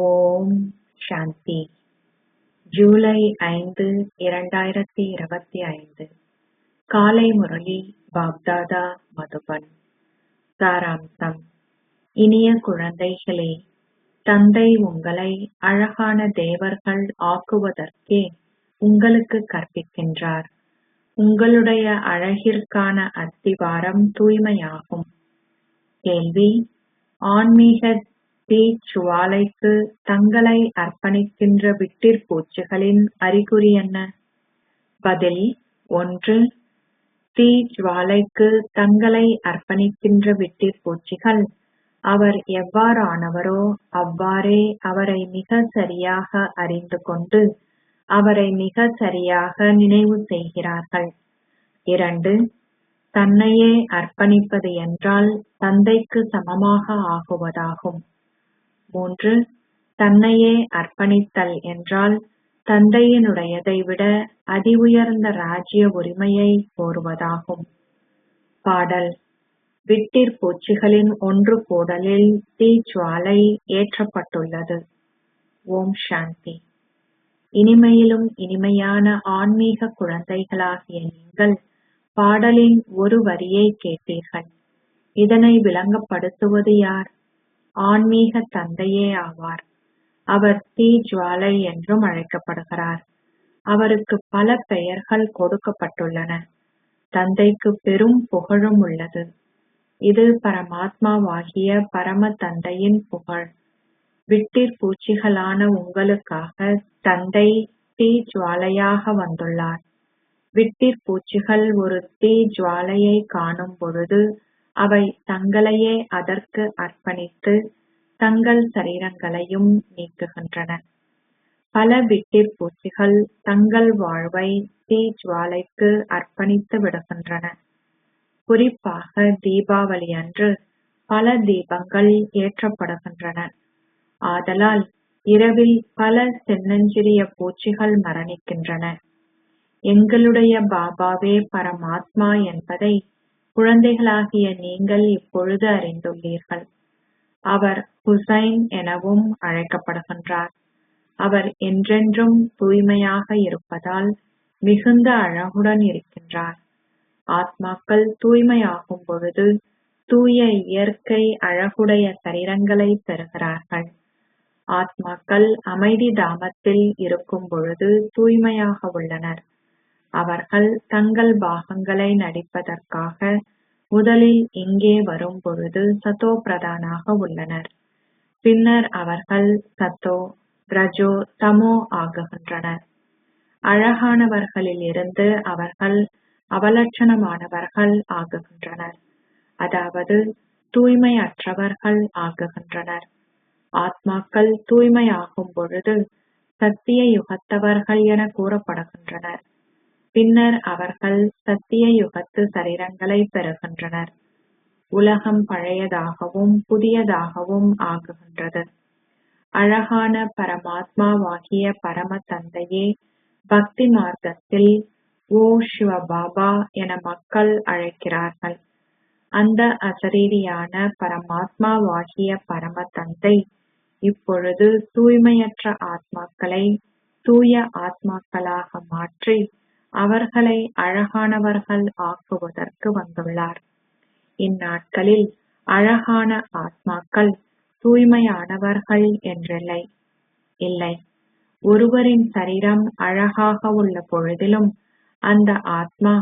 ஓம் சாந்தி. ஜூலை 5, 2025 காலை முரளி பாப்தாதா மதுபன். சாராம்சம். இனிய குழந்தைகளே, தந்தை உங்களை அழகான தேவர்கள் ஆக்குவதற்கே உங்களுக்கு கற்பிக்கின்றார். உங்களுடைய அழகிற்கான அஸ்திவாரம் தூய்மையாகும். கேள்வி: ஆன்மீக தீச்சுவாலைக்கு தங்களை அர்ப்பணிக்கின்ற விட்டிற்பூச்சிகளின் அறிகுறி என்ன? பதில்: 1. தீஜ்வாலைக்கு தங்களை அர்ப்பணிக்கின்ற விட்டிற்பூச்சிகள் அவர் எவ்வாறானவரோ அவ்வாறே அவரை மிக சரியாக அறிந்து கொண்டு அவரை மிக சரியாக நினைவு செய்கிறார்கள். 2. தன்னையே அர்ப்பணிப்பது என்றால் தந்தைக்கு சமமாக ஆகுவதாகும். 3. தன்னையே அர்ப்பணித்தல் என்றால் தந்தையினுடையதை விட அதி உயர்ந்த ராஜ்ய உரிமையை கோருவதாகும். பாடல். விட்டிற்பூச்சிகளின் ஒன்று கூடலில் தீஜ்வாலை ஏற்றப்பட்டுள்ளது. ஓம் சாந்தி. இனிமையிலும் இனிமையான ஆன்மீக குழந்தைகளாகிய நீங்கள் பாடலின் ஒரு வரியை கேட்டீர்கள். இதனை விளங்கப்படுத்துவது யார்? ஆன்மீக தந்தையே ஆவார். அவர் தீஜ்வாலை என்றும் அழைக்கப்படுகிறார். அவருக்கு பல பெயர்கள் கொடுக்கப்பட்டுள்ளன. தந்தைக்கு பெரும் புகழும் உள்ளது. இது பரமாத்மாவாகிய பரம தந்தையின் புகழ். விட்டிற்பூச்சிகளான உங்களுக்காக தந்தை தீஜ்வாலையாக வந்துள்ளார். விட்டிற்பூச்சிகள் ஒரு தீஜ்வாலையை காணும் பொழுது அவை தங்களையே அதற்கு அர்ப்பணித்து தங்கள் சரீரங்களையும் நீக்குகின்றன. பல விட்டிற்பூச்சிகள் தங்கள் வாழ்வை தீஜ்வாலைக்கு அர்ப்பணித்து விடுகின்றன. குறிப்பாக தீபாவளி அன்று பல தீபங்கள் ஏற்றப்படுகின்றன. ஆதலால் இரவில் பல சின்னஞ்சிறிய பூச்சிகள் மரணிக்கின்றன. எங்களுடைய பாபாவே பரமாத்மா என்பதை குழந்தைகளாகிய நீங்கள் இப்பொழுது அறிந்துள்ளீர்கள். அவர் ஹுசைன் எனவும் அழைக்கப்படுகின்றார். அவர் என்றென்றும் தூய்மையாக இருப்பதால் மிகுந்த அழகுடன் இருக்கின்றார். ஆத்மாக்கள் தூய்மையாகும் பொழுது தூய இயற்கை அழகுடைய சரீரங்களை பெறுகிறார்கள். ஆத்மாக்கள் அமைதி தாமத்தில் இருக்கும் பொழுது தூய்மையாக உள்ளனர். அவர்கள் தங்கள் பாகங்களை நடிப்பதற்காக முதலில் இங்கே வரும் பொழுது சதோ பிரதானாக உள்ளனர். பின்னர் அவர்கள் சத்தோ, ரஜோ, தமோ ஆகுகின்றனர். அழகானவர்களில் இருந்து அவர்கள் அவலட்சணமானவர்கள் ஆகுகின்றனர். அதாவது தூய்மை அற்றவர்கள் ஆகுகின்றனர். ஆத்மாக்கள் தூய்மையாகும் பொழுது சத்திய யுகத்தவர்கள் என கூறப்படுகின்றனர். பின்னர் அவர்கள் சத்திய யுகத்து சரீரங்களை பெறுகின்றனர். உலகம் பழையதாகவும் புதியதாகவும் ஆகுகின்றது. அழகான பரமாத்மாவாகிய பரம தந்தையே பக்தி மார்க்கத்தில் ஓ சிவபாபா என மக்கள் அழைக்கிறார்கள். அந்த அசரீரியான பரமாத்மாவாகிய பரம தந்தை இப்பொழுது தூய்மையற்ற ஆத்மாக்களை தூய ஆத்மாக்களாக மாற்றி அவர்களை அழகானவர்கள் ஆக்குவதற்கு வந்துள்ளார். இந்நாட்களில் அழகான ஆத்மாக்கள் தூய்மையானவர்கள் என்றில்லை. இல்லை, ஒருவரின் சரீரம் அழகாக உள்ள பொழுதிலும் அந்த ஆத்மா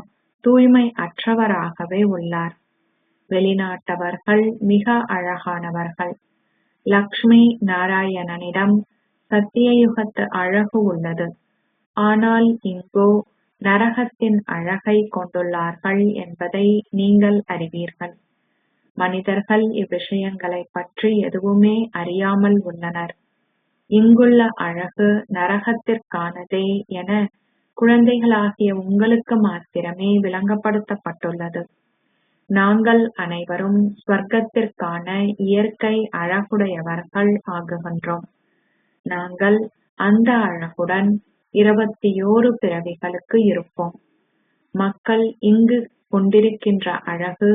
தூய்மை அற்றவராகவே உள்ளார். வெளிநாட்டவர்கள் மிக அழகானவர்கள். லக்ஷ்மி நாராயணனிடம் சத்தியயுகத்து அழகு உள்ளது. ஆனால் இங்கோ நரகத்தின் அழகை கொண்டுள்ளார்கள் என்பதை நீங்கள் அறிவீர்கள். மனிதர்கள் இவ்விஷயங்களை பற்றி எதுவுமே அறியாமல் உள்ளனர். இங்குள்ள அழகு நரகத்திற்கானதே என குழந்தைகளாகிய உங்களுக்கு மாத்திரமே விளங்கப்படுத்தப்பட்டுள்ளது. நாங்கள் அனைவரும் ஸ்வர்க்கத்திற்கான இயற்கை அழகுடையவர்கள் ஆகுகின்றோம். நாங்கள் அந்த அழகுடன் 21 பிறவிகளுக்கு இருப்போம். மக்கள் இங்கு கொண்டிருக்கின்ற அழகு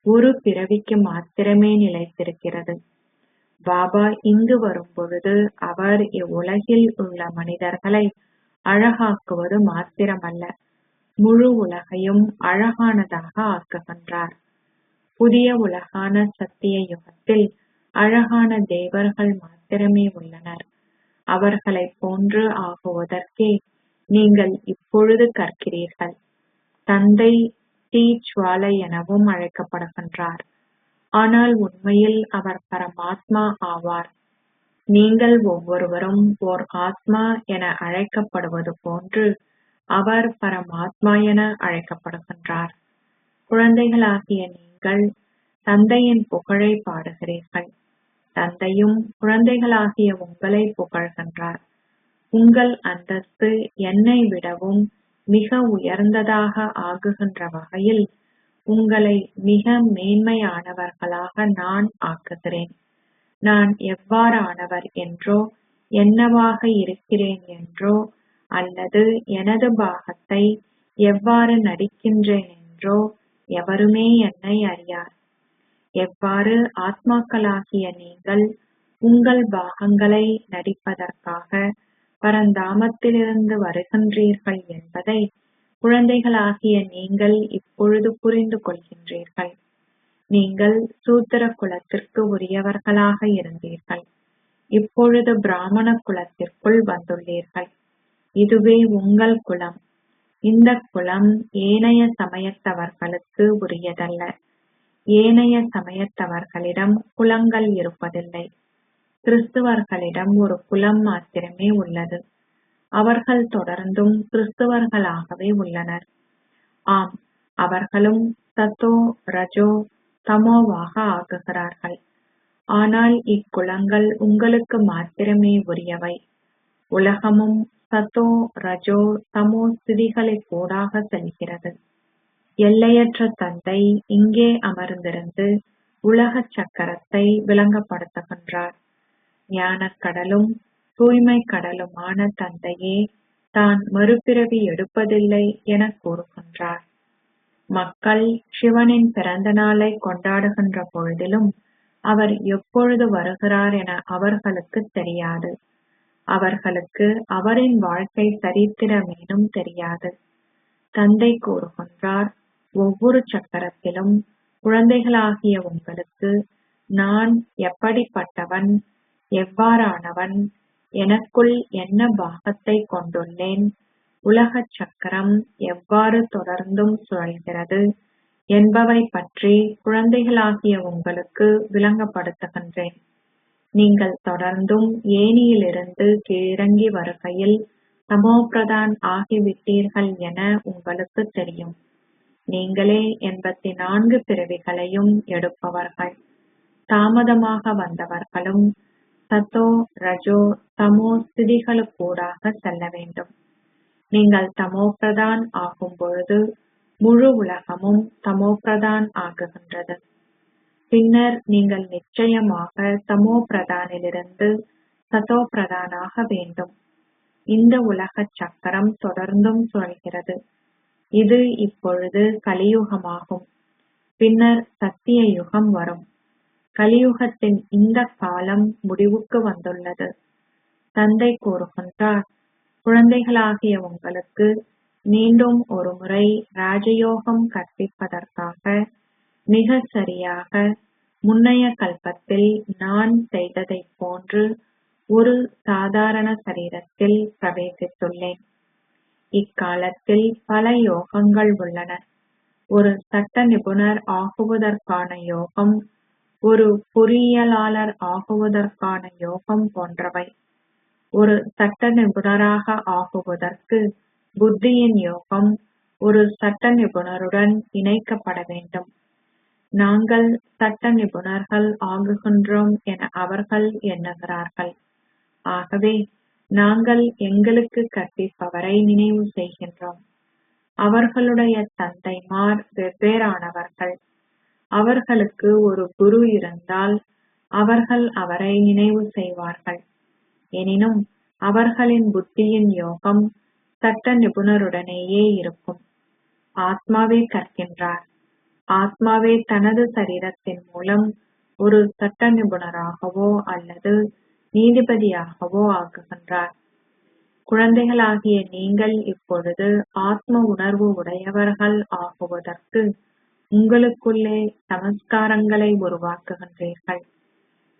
ஒரு பிறவிக்கு மாத்திரமே நிலைத்திருக்கிறது. பாபா இங்கு வரும்பொழுது அவர் இவ்வுலகில் உள்ள மனிதர்களை அழகாக்குவது மாத்திரமல்ல, முழு உலகையும் அழகானதாக ஆக்குகின்றார். புதிய உலகான சத்திய யுகத்தில் அழகான தேவர்கள் மாத்திரமே உள்ளனர். அவர்களைப் போன்று ஆகுவதற்கே நீங்கள் இப்பொழுது கற்கிறீர்கள். தந்தை தீஜ்வாலை எனவும் அழைக்கப்படுகின்றார். ஆனால் உண்மையில் அவர் பரமாத்மா ஆவார். நீங்கள் ஒவ்வொருவரும் ஓர் ஆத்மா என அழைக்கப்படுவது போன்று அவர் பரமாத்மா என அழைக்கப்படுகின்றார். குழந்தைகளாகிய நீங்கள் தந்தையின் புகழை பாடுகிறீர்கள். தந்தையும் குழந்தைகளாகிய உங்களை புகழ்கின்றார். உங்கள் அந்தஸ்து என்னை விடவும் மிக உயர்ந்ததாக ஆகுகின்ற வகையில் உங்களை மிக மேன்மையானவர்களாக நான் ஆக்குகிறேன். நான் எவ்வாறானவர் என்றோ, என்னவாக இருக்கிறேன் என்றோ, அல்லது எனது பாகத்தை எவ்வாறு நடிக்கின்றேன் என்றோ எவருமே என்னை அறியார். எவ்வாறு ஆத்மாக்களாகிய நீங்கள் உங்கள் பாகங்களை நடிப்பதற்காக பரந்தாமத்திலிருந்து வருகின்றீர்கள் என்பதை குழந்தைகளாகிய நீங்கள் இப்பொழுது புரிந்து கொள்கின்றீர்கள். நீங்கள் சூத்திர குலத்திற்கு உரியவர்களாக இருந்தீர்கள். இப்பொழுது பிராமண குலத்திற்குள் வந்துள்ளீர்கள். இதுவே உங்கள் குலம். இந்த குலம் ஏனைய சமயத்தவர்களுக்கு உரியதல்ல. ஏனைய சமயத்தவர்களிடம் குலங்கள் இருப்பதில்லை. கிறிஸ்துவர்களிடம் ஒரு குலம் மாத்திரமே உள்ளது. அவர்கள் தொடர்ந்தும் கிறிஸ்துவர்களாகவே உள்ளனர். ஆம், அவர்களும் சத்தோ ரஜோ தமோவாக ஆகுகிறார்கள். ஆனால் இக்குலங்கள் உங்களுக்கு மாத்திரமே உரியவை. உலகமும் சத்தோ ரஜோ தமோ ஸ்திதிகளில் கூடாக செல்கிறது. எல்லையற்ற தந்தை இங்கே அமர்ந்திருந்து உலக சக்கரத்தை விளங்கப்படுத்துகின்றார். ஞானக்கடலும் தூய்மை கடலுமான தந்தையே தான் மறுபிறவி எடுப்பதில்லை என கூறுகின்றார். மக்கள் சிவனின் பிறந்த நாளை கொண்டாடுகின்ற பொழுதிலும் அவர் எப்பொழுது வருகிறார் என அவர்களுக்கு தெரியாது. அவர்களுக்கு அவரின் வாழ்க்கை சரித்திரமேனும் தெரியாது. தந்தை கூறுகின்றார், ஒவ்வொரு சக்கரத்திலும் குழந்தைகளாகிய உங்களுக்கு நான் எப்படிப்பட்டவன், எவ்வாறானவன், எனக்குள் என்ன பாகத்தை கொண்டுள்ளேன், உலகச் சக்கரம் எவ்வாறு தொடர்ந்தும் சுழல்கிறது என்பவை பற்றி குழந்தைகளாகிய உங்களுக்கு விளங்கப்படுத்துகின்றேன். நீங்கள் தொடர்ந்தும் ஏணியிலிருந்து கீழிறங்கி வருகையில் தமோபிரதான் ஆகிவிட்டீர்கள் என உங்களுக்கு தெரியும். நீங்களே 84 பிறவிகளையும் எடுப்பவர்கள். தாமதமாக வந்தவர்களும் சத்தோ ரஜோ தமோ ஸ்திதிகளுக்கூடாக செல்ல வேண்டும். நீங்கள் தமோபிரதான் ஆகும் பொழுது முழு உலகமும் தமோபிரதான் ஆகுகின்றது. பின்னர் நீங்கள் நிச்சயமாக தமோ பிரதானிலிருந்து சதோ பிரதானாக வேண்டும். இந்த உலகச் சக்கரம் தொடர்ந்தும் சுழல்கிறது. இது இப்பொழுது கலியுகமாகும். பின்னர் சத்திய யுகம் வரும். கலியுகத்தின் இந்த காலம் முடிவுக்கு வந்துள்ளது. தந்தை கூறுகின்றார், குழந்தைகளாகிய உங்களுக்கு மீண்டும் ஒருமுறை ராஜயோகம் கற்பிப்பதற்காக மிக சரியாக முன்னைய கல்பத்தில் நான் செய்ததைப் போன்று ஒரு சாதாரண சரீரத்தில் பிரவேசித்துள்ளேன். இக்காலத்தில் பல யோகங்கள் உள்ளன. ஒரு சட்ட நிபுணர் ஆகுவதற்கான யோகம், ஒரு பொறியியலாளர் ஆகுவதற்கான யோகம் போன்றவை. ஒரு சட்ட நிபுணராக ஆகுவதற்கு புத்தியின் யோகம் ஒரு சட்ட நிபுணருடன் இணைக்கப்பட வேண்டும். நாங்கள் சட்ட நிபுணர்கள் ஆகுகின்றோம் என அவர்கள் எண்ணுகிறார்கள். ஆகவே நாங்கள் எங்களுக்கு கற்பிப்பவரை நினைவு செய்கின்றோம். அவர்களுடைய தந்தைமார் வெவ்வேறானவர்கள். அவர்களுக்கு ஒரு குரு இருந்தால் அவர்கள் அவரை நினைவு செய்வார்கள். எனினும் அவர்களின் புத்தியின் யோகம் சட்ட நிபுணருடனேயே இருக்கும். ஆத்மாவே கற்கின்றார். ஆத்மாவே தனது சரீரத்தின் மூலம் ஒரு சட்ட நிபுணராகவோ அல்லது நீதிபதியாகவோ ஆக்குகின்றார். குழந்தைகளாகிய நீங்கள் இப்பொழுது ஆத்ம உணர்வு உடையவர்கள் ஆகுவதற்கு உங்களுக்குள்ளே சமஸ்காரங்களை உருவாக்குகின்றீர்கள்.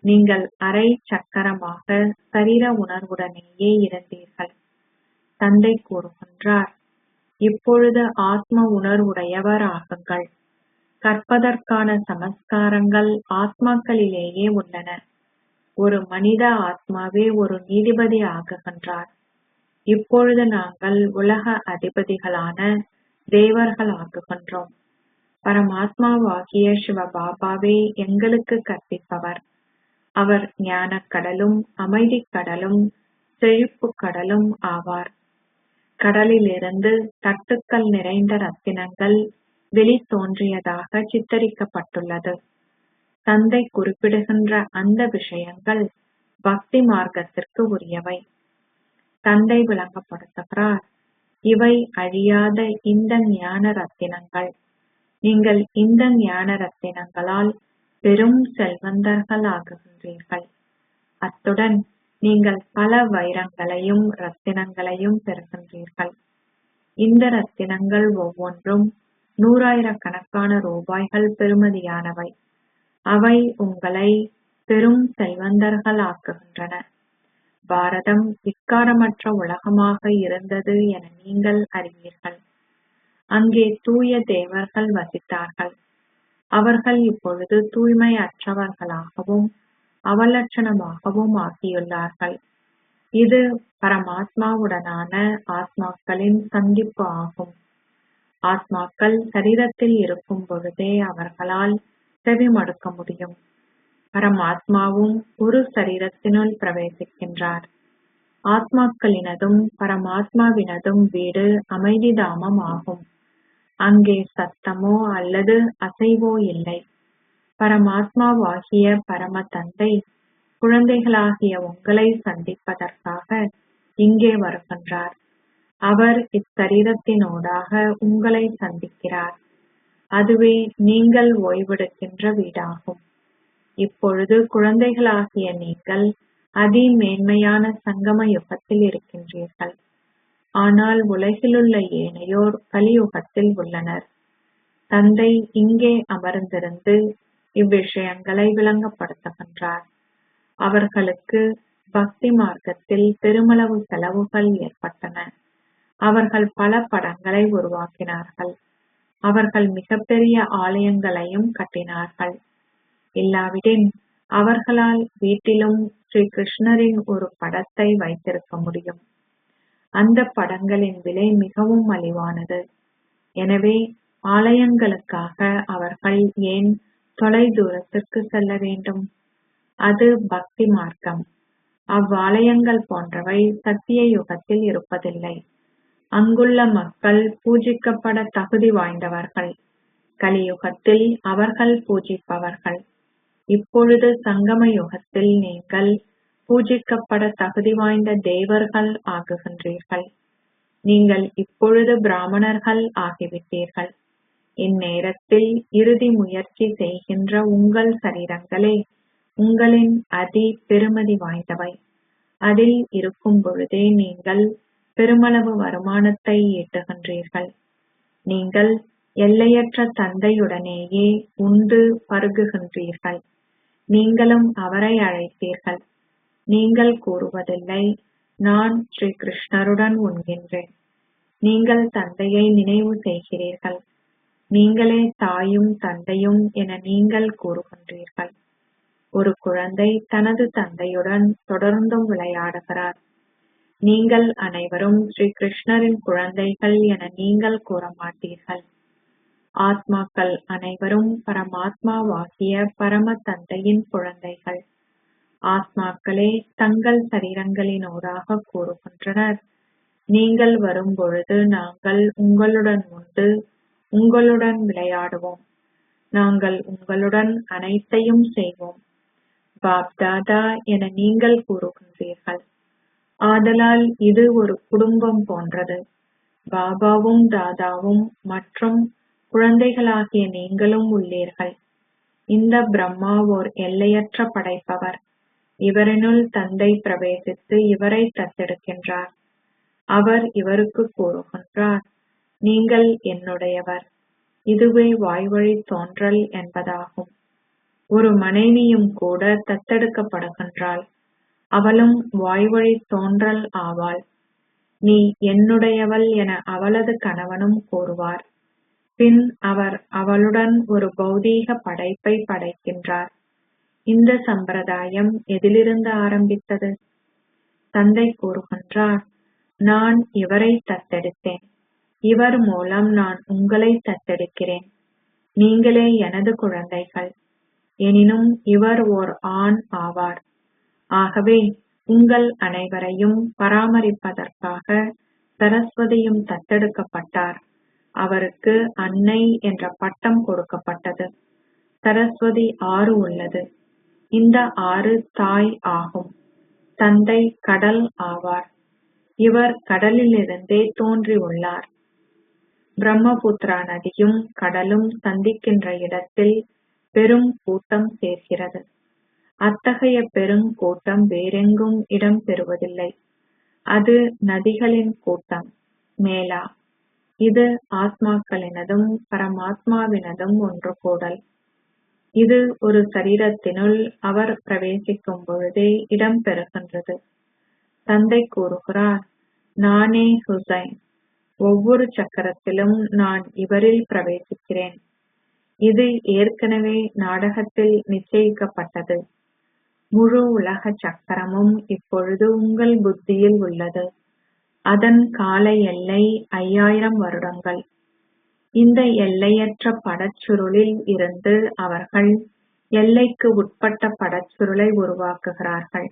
நீங்கள் அரை சக்கரமாக சரீர உணர்வுடனேயே இருந்தீர்கள். தந்தை கூறுகின்றார், இப்பொழுது ஆத்ம உணர்வுடையவர் ஆகுங்கள். கற்பதற்கான சமஸ்காரங்கள் ஆத்மாக்களிலேயே உள்ளன. ஒரு மனித ஆத்மாவே ஒரு நீதிபதி ஆகுகின்றார். இப்பொழுது நாங்கள் உலக அதிபதிகளான தேவர்கள் ஆகுகின்றோம். பரமாத்மாவாகிய சிவபாபாவே எங்களுக்கு கற்பிப்பவர். அவர் ஞானக் கடலும் அமைதிக் கடலும் செழிப்பு கடலும் ஆவார். கடலிலிருந்து தட்டுக்கள் நிறைந்த ரத்தினங்கள் வெளி தோன்றியதாக சித்தரிக்கப்பட்டுள்ளது. தந்தை குறிப்பிடுகின்ற அந்த விஷயங்கள் பக்தி மார்க்கத்திற்கு உரியவை. தந்தை விளங்கப்படுத்துகிறார், இவை அழியாத இந்த ஞான ரத்தினங்கள். நீங்கள் இந்த ஞான ரத்தினங்களால் பெரும் செல்வந்தர்கள் ஆகுகின்றீர்கள். அத்துடன் நீங்கள் பல வைரங்களையும் ரத்தினங்களையும் பெறுகின்றீர்கள். இந்த ரத்தினங்கள் ஒவ்வொன்றும் 100,000கணக்கான ரூபாய்கள் பெறுமதியானவை. அவை உங்களை பெரும் செல்வந்தர்கள் ஆக்குகின்றன. பாரதம் விக்காரமற்ற உலகமாக இருந்தது என நீங்கள் அறிவீர்கள். அங்கே தூய தேவர்கள் வசித்தார்கள். அவர்கள் இப்பொழுது தூய்மையற்றவர்களாகவும் அவலட்சணமாகவும் ஆகியுள்ளார்கள். இது பரமாத்மாவுடனான ஆத்மாக்களின் சந்திப்பு ஆகும். ஆத்மாக்கள் சரீரத்தில் இருக்கும் பொழுதே அவர்களால் செவி மடுக்க முடியும். பரமாத்மாவும் ஒரு சரீரத்தினுள் பிரவேசிக்கின்றார். ஆத்மாக்களினதும் பரமாத்மாவினதும் வீடு அமைதி தாமம் ஆகும். அங்கே சத்தமோ அல்லது அசைவோ இல்லை. பரமாத்மாவாகிய பரம தந்தை குழந்தைகளாகிய உங்களை சந்திப்பதற்காக இங்கே வருகின்றார். அவர் இச்சரீரத்தினூடாக உங்களை சந்திக்கிறார். அதுவே நீங்கள் ஓய்வெடுக்கின்ற வீடாகும். இப்பொழுது குழந்தைகளாகிய நீங்கள் அதிமேன்மையான சங்கம யுகத்தில் இருக்கின்றீர்கள். ஆனால் உலகிலுள்ள ஏனையோர் கலியுகத்தில் உள்ளனர். தந்தை இங்கே அமர்ந்திருந்து இவ்விஷயங்களை விளங்கப்படுத்துகின்றார். அவர்களுக்கு பக்தி மார்க்கத்தில் பெருமளவு செலவுகள் ஏற்பட்டன. அவர்கள் பல படங்களை உருவாக்கினார்கள். அவர்கள் மிகப்பெரிய ஆலயங்களையும் கட்டினார்கள். இல்லாவிடின் அவர்களால் வீட்டிலும் ஸ்ரீ கிருஷ்ணரின் ஒரு படத்தை வைத்திருக்க முடியும். அந்த படங்களின் விலை மிகவும் மலிவானது. எனவே ஆலயங்களுக்காக அவர்கள் ஏன் தொலை தூரத்திற்கு செல்ல வேண்டும்? அது பக்தி மார்க்கம். அவ்வாலயங்கள் போன்றவை சத்திய யுகத்தில் இருப்பதில்லை. அங்குள்ள மக்கள் பூஜிக்கப்பட தகுதி வாய்ந்தவர்கள். கலியுகத்தில் அவர்கள் பூஜிப்பவர்கள். இப்பொழுது சங்கம யுகத்தில் நீங்கள் பூஜிக்கப்பட தகுதி வாய்ந்த தேவர்கள் ஆகுகின்றீர்கள். நீங்கள் இப்பொழுது பிராமணர்கள் ஆகிவிட்டீர்கள். இந்நேரத்தில் இறுதி முயற்சி செய்கின்ற உங்கள் சரீரங்களே உங்களின் அதி பெருமதி வாய்ந்தவை. அதில் இருக்கும் பொழுதே நீங்கள் பெருமளவு வருமானத்தை ஈட்டுகின்றீர்கள். நீங்கள் எல்லையற்ற தந்தையுடனேயே உண்டு பருகுகின்றீர்கள். நீங்களும் அவரை அழைத்தீர்கள். நீங்கள் கூறுவதில்லை, நான் ஸ்ரீ கிருஷ்ணருடன் உண்கின்றேன். நீங்கள் தந்தையை நினைவு செய்கிறீர்கள். நீங்களே தாயும் தந்தையும் என நீங்கள் கூறுகின்றீர்கள். ஒரு குழந்தை தனது தந்தையுடன் தொடர்ந்தும் விளையாடுகிறார். நீங்கள் அனைவரும் ஸ்ரீ கிருஷ்ணரின் குழந்தைகள் என நீங்கள் கூற மாட்டீர்கள். ஆத்மாக்கள் அனைவரும் பரமாத்மாவாகிய பரம தந்தையின் குழந்தைகள். ஆத்மாக்களே தங்கள் சரீரங்களினூடாக கூறுகின்றனர், நீங்கள் வரும்பொழுது நாங்கள் உங்களுடன் உண்டு உங்களுடன் விளையாடுவோம். நாங்கள் உங்களுடன் அனைத்தையும் செய்வோம். பாப்தாதா என நீங்கள் கூறுகின்றீர்கள். ஆதலால் இது ஒரு குடும்பம் போன்றது. பாபாவும் தாதாவும் மற்றும் குழந்தைகளாகிய நீங்களும் உள்ளீர்கள். இந்த பிரம்மா ஓர் எல்லையற்ற படைப்பவர். இவரினுள் தந்தை பிரவேசித்து இவரை தத்தெடுக்கின்றார். அவர் இவருக்கு கூறுகின்றார், நீங்கள் என்னுடையவர். இதுவே வாய்வழி தோன்றல் என்பதாகும். ஒரு மனைவியும் கூட தத்தெடுக்கப்படுகின்றாள். அவளும் வாய்வழி தோன்றல் ஆவாள். நீ என்னுடையவள் என அவளது கணவனும் கூறுவார். பின் அவர் அவளுடன் ஒரு பௌதீக படைப்பை படைக்கின்றார். இந்த சம்பிரதாயம் எதிலிருந்து ஆரம்பித்தது? தந்தை கூறுகின்றார், நான் இவரை தத்தெடுத்தேன். இவர் மூலம் நான் உங்களை தத்தெடுக்கிறேன். நீங்களே எனது குழந்தைகள். எனினும் இவர் ஓர் ஆண் ஆவார். ஆகவே உங்கள் அனைவரையும் பராமரிப்பதற்காக சரஸ்வதியும் தத்தெடுக்கப்பட்டார். அவருக்கு அன்னை என்ற பட்டம் கொடுக்கப்பட்டது. சரஸ்வதி ஆறு உள்ளது. இந்த ஆறு தாய் ஆகும். தந்தை கடல் ஆவார். இவர் கடலிலிருந்தே தோன்றியுள்ளார். பிரம்மபுத்திரா நதியும் கடலும் சந்திக்கின்ற இடத்தில் பெரும் கூட்டம் சேர்கிறது. அத்தகைய பெருங்கூட்டம் வேறெங்கும் இடம் பெறுவதில்லை. அது நதிகளின் கூட்டம், மேலா. இது ஆத்மாக்களினதும் பரமாத்மாவினதும் ஒன்று கூடல். இது ஒரு சரீரத்தினுள் அவர் பிரவேசிக்கும் பொழுதே இடம் பெறுகின்றது. தந்தை கூறுகிறார், நானே ஹுசைன். ஒவ்வொரு சக்கரத்திலும் நான் இவரில் பிரவேசிக்கிறேன். இது ஏற்கனவே நாடகத்தில் நிச்சயிக்கப்பட்டது. முழு உலக சக்கரமும் இப்பொழுது உங்கள் புத்தியில் உள்ளது. அதன் கால எல்லை 5000 வருடங்கள். இந்த எல்லையற்ற படச்சுருளில் இருந்து அவர்கள் எல்லைக்கு உட்பட்ட படச்சுருளை உருவாக்குகிறார்கள்.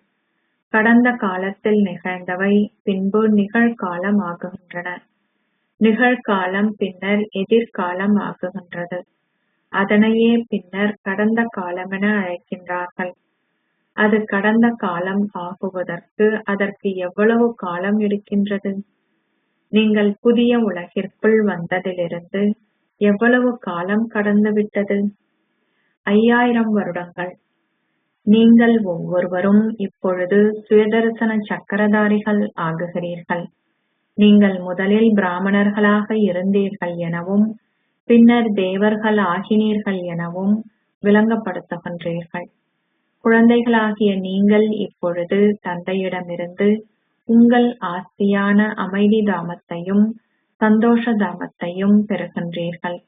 கடந்த காலத்தில் நிகழ்ந்தவை பின்பு நிகழ்காலம் ஆகுகின்றன. நிகழ்காலம் பின்னர் எதிர்காலம் ஆகுகின்றது. அதனையே பின்னர் கடந்த காலமென அழைக்கின்றார்கள். அது கடந்த காலம் ஆகுவதற்கு அதற்கு எவ்வளவு காலம் எடுக்கின்றது? நீங்கள் புதிய உலகிற்குள் வந்ததிலிருந்து எவ்வளவு காலம் கடந்துவிட்டது? 5000 வருடங்கள். நீங்கள் ஒவ்வொருவரும் இப்பொழுது சுயதர்சன சக்கரதாரிகள் ஆகுகிறீர்கள். நீங்கள் முதலில் பிராமணர்களாக இருந்தீர்கள் எனவும் பின்னர் தேவர்கள் ஆகினீர்கள் எனவும் விளங்கப்படுத்துகின்றீர்கள். குழந்தைகளாகிய நீங்கள் இப்பொழுது தந்தையிடமிருந்து உங்கள் ஆஸ்தியான அமைதி தாமத்தையும் சந்தோஷ தாமத்தையும் பெறுகின்றீர்கள்.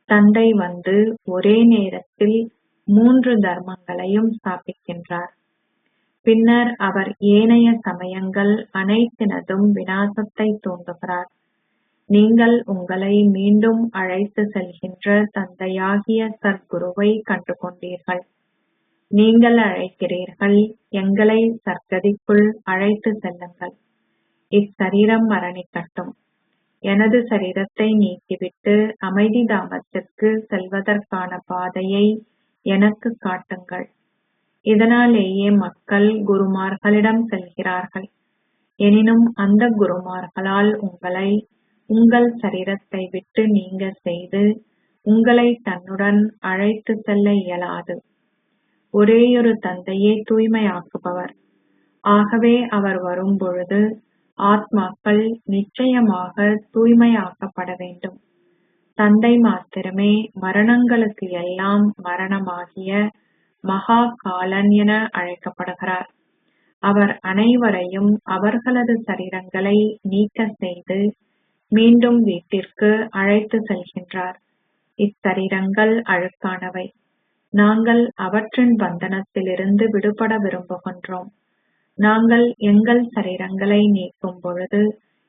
தந்தை வந்து ஒரே நேரத்தில் 3 தர்மங்களையும் ஸ்தாபிக்கின்றார். பின்னர் அவர் ஏனைய சமயங்கள் அனைத்தினதும் விநாசத்தை தூண்டுகிறார். நீங்கள் உங்களை மீண்டும் அழைத்து செல்கின்ற தந்தையாகிய சர்க்குருவை கண்டுகொண்டீர்கள். நீங்கள் அழைக்கிறீர்கள், எங்களை சர்க்கதிக்குள் அழைத்து செல்லுங்கள். இச்சரீரம் மரணிக்கட்டும். எனது சரீரத்தை நீக்கிவிட்டு அமைதி தாமத்திற்கு செல்வதற்கான பாதையை எனக்கு காட்டுங்கள். இதனாலேயே மக்கள் குருமார்களிடம் செல்கிறார்கள். எனினும் அந்த குருமார்களால் உங்களை உங்கள் சரீரத்தை விட்டு நீங்க செய்து உங்களை தன்னுடன் அழைத்து செல்ல இயலாது. ஒரேயொரு தந்தையே தூய்மையாக்குபவர். ஆகவே அவர் வரும்பொழுது ஆத்மாக்கள் நிச்சயமாக தூய்மையாக்கப்பட வேண்டும். தந்தை மாத்திரமே மரணங்களுக்கு எல்லாம் மரணமாகிய மகா காலன் என அழைக்கப்படுகிறார். அவர் அனைவரையும் அவர்களது சரீரங்களை நீக்க செய்து மீண்டும் வீட்டிற்கு அழைத்து செல்கின்றார். இச்சரீரங்கள் அழுக்கானவை. நாங்கள் அவற்றின் பந்தனத்திலிருந்து விடுபட விரும்புகின்றோம். நாங்கள் எங்கள் சரீரங்களை நீக்கும் பொழுது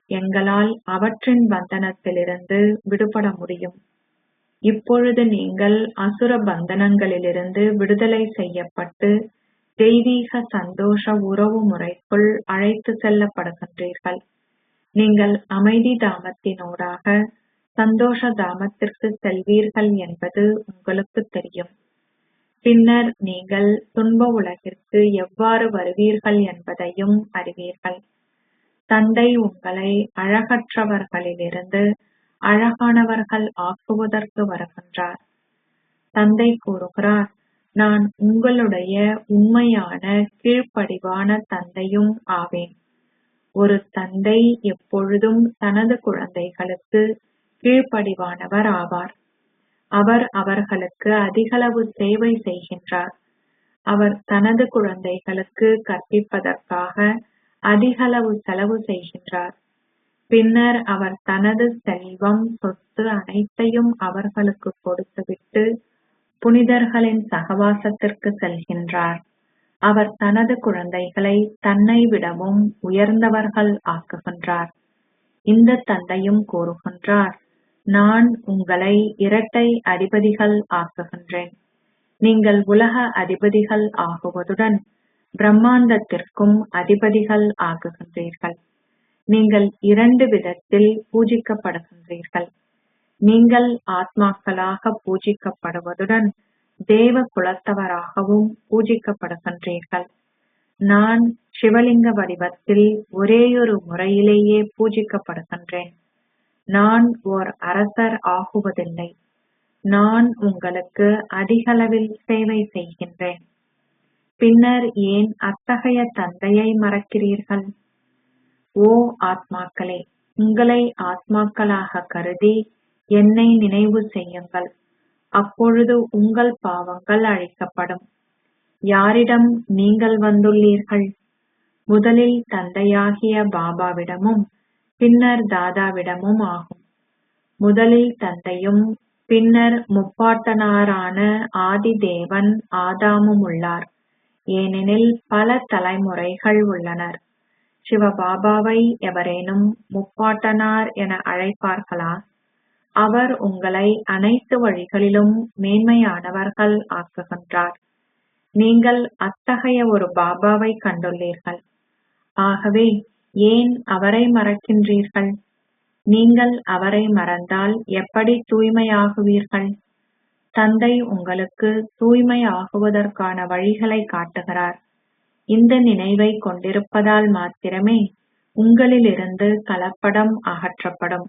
எங்களால் அவற்றின் பந்தனத்திலிருந்து விடுபட முடியும். இப்பொழுது நீங்கள் அசுர பந்தனங்களிலிருந்து விடுதலை செய்யப்பட்டு தெய்வீக சந்தோஷ உறவு முறைக்குள் அழைத்து செல்லப்படுகின்றீர்கள். நீங்கள் அமைதி தாமத்தினூடாக சந்தோஷ தாமத்திற்கு செல்வீர்கள் என்பது உங்களுக்கு தெரியும். பின்னர் நீங்கள் துன்ப உலகிற்கு எவ்வாறு வருவீர்கள் என்பதையும் அறிவீர்கள். தந்தை உங்களை அழகற்றவர்களிலிருந்து அழகானவர்கள் ஆக்குவதற்கு வருகின்றார். தந்தை கூறுகிறார், நான் உங்களுடைய உண்மையான கீழ்ப்படிவான தந்தையும் ஆவேன். ஒரு தந்தை எப்பொழுதும் தனது குழந்தைகளுக்கு கீழ்ப்படிவானவர் ஆவார். அவர் அவர்களுக்கு அதிகளவு சேவை செய்கின்றார். அவர் தனது குழந்தைகளுக்கு கற்பிப்பதற்காக அதிகளவு செலவு செய்கின்றார். பின்னர் அவர் தனது செல்வம், சொத்து அனைத்தையும் அவர்களுக்கு கொடுத்துவிட்டு புனிதர்களின் சகவாசத்திற்கு செல்கின்றார். அவர் தனது குழந்தைகளை தன்னை விடவும் உயர்ந்தவர்கள் ஆக்குகின்றார். இந்த தந்தையும் கூறுகின்றார், நான் உங்களை இரட்டை அதிபதிகள் ஆக்குகின்றேன். நீங்கள் உலக அதிபதிகள் ஆகுவதுடன் பிரம்மாண்டத்திற்கும் அதிபதிகள் ஆகுகின்றீர்கள். நீங்கள் இரண்டு விதத்தில் பூஜிக்கப்படுகின்றீர்கள். நீங்கள் ஆத்மாக்களாக பூஜிக்கப்படுவதுடன் தேவ குலத்தவராகவும் பூஜிக்கப்படுகின்றீர்கள். நான் சிவலிங்க வடிவத்தில் ஒரேயொரு முறையிலேயே பூஜிக்கப்படுகின்றேன். நான் ஓர் அரசர் ஆகுவதில்லை. நான் உங்களுக்கு அதிகளவில் சேவை செய்கின்றேன். பின்னர் ஏன் அத்தகைய தந்தையை மறக்கிறீர்கள்? ஓ ஆத்மாக்களே, உங்களை ஆத்மாக்களாக கருதி என்னை நினைவு செய்யுங்கள். அப்பொழுது உங்கள் பாவங்கள் அழிக்கப்படும். யாரிடம் நீங்கள் வந்துள்ளீர்கள்? முதலில் தந்தையாகிய பாபாவிடமும் பின்னர் தாதாவிடமும் ஆகும். முதலில் தந்தையும் பின்னர் முப்பாட்டனாரான ஆதி தேவன் ஆதாமும் உள்ளார். ஏனெனில் பல தலைமுறைகள் உள்ளனர். சிவபாபாவை எவரேனும் முப்பாட்டனார் என அழைப்பார்களா? அவர் உங்களை அனைத்து வழிகளிலும் மேன்மையானவர்கள் ஆக்குகின்றார். நீங்கள் அத்தகைய ஒரு பாபாவை கண்டுள்ளீர்கள். ஆகவே ஏன் அவரை மறக்கின்றீர்கள்? நீங்கள் அவரை மறந்தால் எப்படி தூய்மையாகுவீர்கள்? தந்தை உங்களுக்கு தூய்மை ஆகுவதற்கான வழிகளை காட்டுகிறார். இந்த நினைவை கொண்டிருப்பதால் மாத்திரமே உங்களிலிருந்து கலப்படம் அகற்றப்படும்.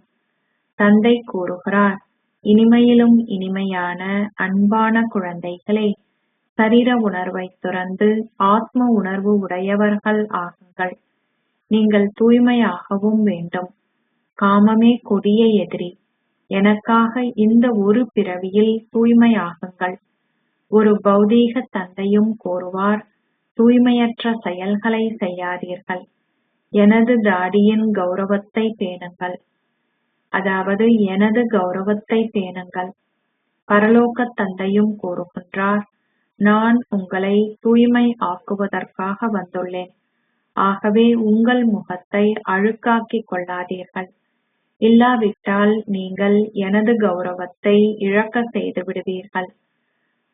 தந்தை கூறுகிறார், இனிமையிலும் இனிமையான அன்பான குழந்தைகளே, சரீர உணர்வை துறந்து ஆத்ம உணர்வு உடையவர்கள் ஆகுங்கள். நீங்கள் தூய்மையாகவும் வேண்டும். காமமே கொடிய எதிரி. எனக்காக இந்த ஒரு பிறவியில் தூய்மையாகுங்கள். ஒரு பௌதீக தந்தையும் கூறுவார், தூய்மையற்ற செயல்களை செய்யாதீர்கள். எனது தாடியின் கௌரவத்தை பேணுங்கள். அதாவது எனது கௌரவத்தை பேணுங்கள். பரலோக தந்தையும் கூறுகின்றார், நான் உங்களை தூய்மை ஆக்குவதற்காக வந்துள்ளேன். ஆகவே உங்கள் முகத்தை அழுக்காக்கிக் கொள்ளாதீர்கள். இல்லாவிட்டால் நீங்கள் எனது கௌரவத்தை இழக்க செய்து விடுவீர்கள்.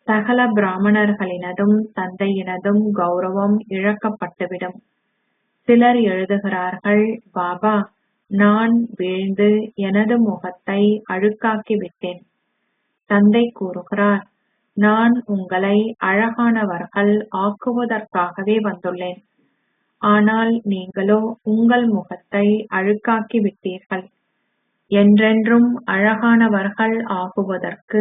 சகல பிராமணர்களினதும் தந்தையினதும் கௌரவம் இழக்கப்பட்டுவிடும். சிலர் எழுதுகிறார்கள், பாபா, நான் வீழ்ந்து எனது முகத்தை அழுக்காக்கி விட்டேன். தந்தை கூறுகிறார், நான் உங்களை அழகானவர்கள் ஆக்குவதற்காகவே வந்துள்ளேன். ஆனால் நீங்களோ உங்கள் முகத்தை அழுக்காக்கி விட்டீர்கள். என்றென்றும் அழகானவர்கள் ஆகுவதற்கு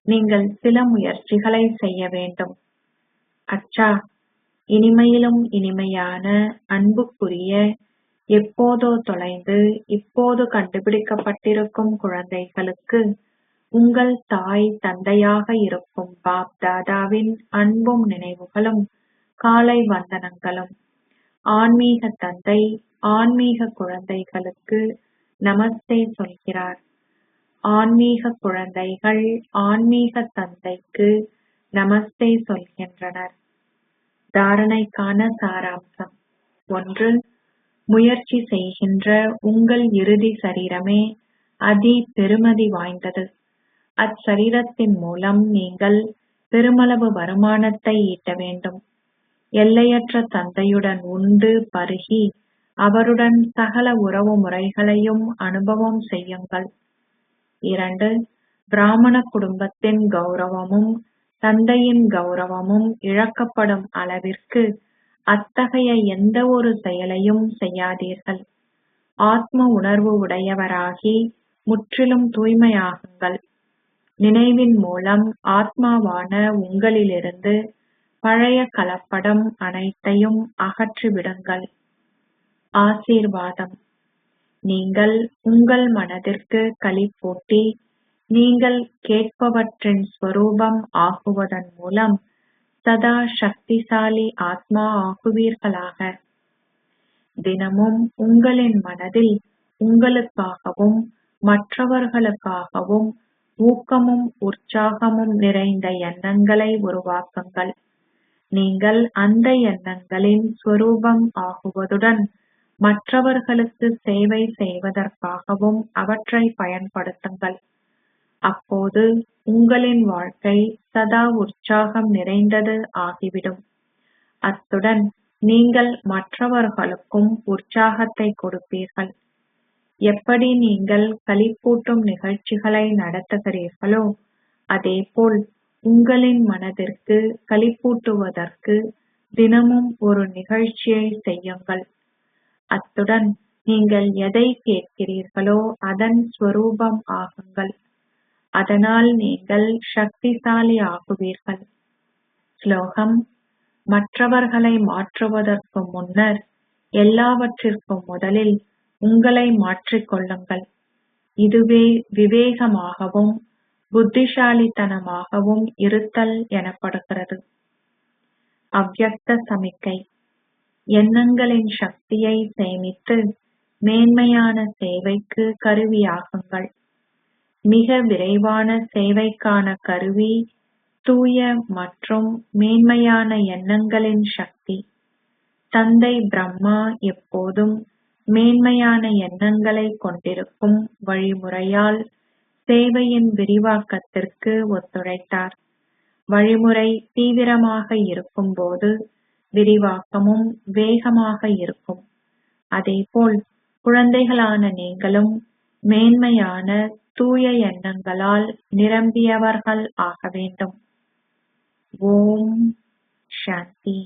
நீங்கள் சில முயற்சிகளை செய்ய வேண்டும். அச்சா, இனிமையிலும் இனிமையான அன்புக்குரிய, எப்போதோ தொலைந்து இப்போது கண்டுபிடிக்கப்பட்டிருக்கும் குழந்தைகளுக்கு உங்கள் தாய் தந்தையாக இருக்கும் பாப் தாதாவின் அன்பும் நினைவுகளும் காலை வந்தனங்களும். ஆன்மீக தந்தை ஆன்மீக குழந்தைகளுக்கு நமஸ்தே சொல்கிறார். ஆன்மீக குழந்தைகள் ஆன்மீக தந்தைக்கு நமஸ்தே சொல்கின்றனர். தாரணைக்கான சாராம்சம். 1. முயற்சி செய்கின்ற உங்கள் இறுதி சரீரமே அதி பெருமதி வாய்ந்தது. அச்சரீரத்தின் மூலம் நீங்கள் பெருமளவு வருமானத்தை ஈட்ட வேண்டும். எல்லையற்ற தந்தையுடன் உண்டு பருகி அவருடன் சகல உறவு முறைகளையும் அனுபவம் செய்யுங்கள். 2. பிராமண குடும்பத்தின் கௌரவமும் தந்தையின் கௌரவமும் இழக்கப்படும் அளவிற்கு அத்தகைய எந்த ஒரு செயலையும் செய்யாதீர்கள். ஆத்ம உணர்வு உடையவராகி முற்றிலும் தூய்மையாகுங்கள். நினைவின் மூலம் ஆத்மாவான உங்களிலிருந்து பழைய கலப்படம் அனைத்தையும் அகற்றிவிடுங்கள். ஆசீர்வாதம். நீங்கள் உங்கள் மனதிற்கு களிப்பூட்டி நீங்கள் கேட்பவற்றின் ஸ்வரூபம் ஆகுவதன் மூலம் சதா சக்திசாலி ஆத்மா ஆகுவீர்களாக. தினமும் உங்களின் மனதில் உங்களுக்காகவும் மற்றவர்களுக்காகவும் ஊக்கமும் உற்சாகமும் நிறைந்த எண்ணங்களை உருவாக்குங்கள். நீங்கள் அந்த எண்ணங்களின் ஸ்வரூபம் ஆகுவதுடன் மற்றவர்களுக்கு சேவை செய்வதற்காகவும் அவற்றை பயன்படுத்துங்கள். அப்போது உங்களின் வாழ்க்கை சதா உற்சாகம் நிறைந்தது ஆகிவிடும். அத்துடன் நீங்கள் மற்றவர்களுக்கும் உற்சாகத்தை கொடுப்பீர்கள். எப்படி நீங்கள் களிப்பூட்டும் நிகழ்ச்சிகளை நடத்துகிறீர்களோ அதேபோல் உங்களின் மனதிற்கு களிப்பூட்டுவதற்கு தினமும் ஒரு நிகழ்ச்சியை செய்யுங்கள். அத்துடன் நீங்கள் எதை கேட்கிறீர்களோ அதன் ஸ்வரூபம் ஆகுங்கள். அதனால் நீங்கள் சக்திசாலி ஆகுவீர்கள். ஸ்லோகம். மற்றவர்களை மாற்றுவதற்கு முன்னர் எல்லாவற்றிற்கும் முதலில் உங்களை மாற்றிக்கொள்ளுங்கள். இதுவே விவேகமாகவும் புத்திசாலித்தனமாகவும் இருத்தல் எனப்படுகிறது. அவ்யக்த சமிக்கை. எண்ணங்களின் சக்தியை சேமித்து மேன்மையான சேவைக்கு கருவியாகுங்கள். மிக விரைவான சேவைக்கான கருவி தூய மற்றும் மேன்மையான எண்ணங்களின் சக்தி. தந்தை பிரம்மா எப்போதும் மேன்மையான எண்ணங்களை கொண்டிருக்கும் வழிமுறையால் சேவையின் விரிவாக்கத்திற்கு ஒத்துழைத்தார். வழிமுறை தீவிரமாக இருக்கும்போது விரிவாக்கமும் வேகமாக இருக்கும். அதேபோல் குழந்தைகளான நீங்களும் மேன்மையான தூய எண்ணங்களால் நிரம்பியவர்கள் ஆக வேண்டும். ஓம் சாந்தி.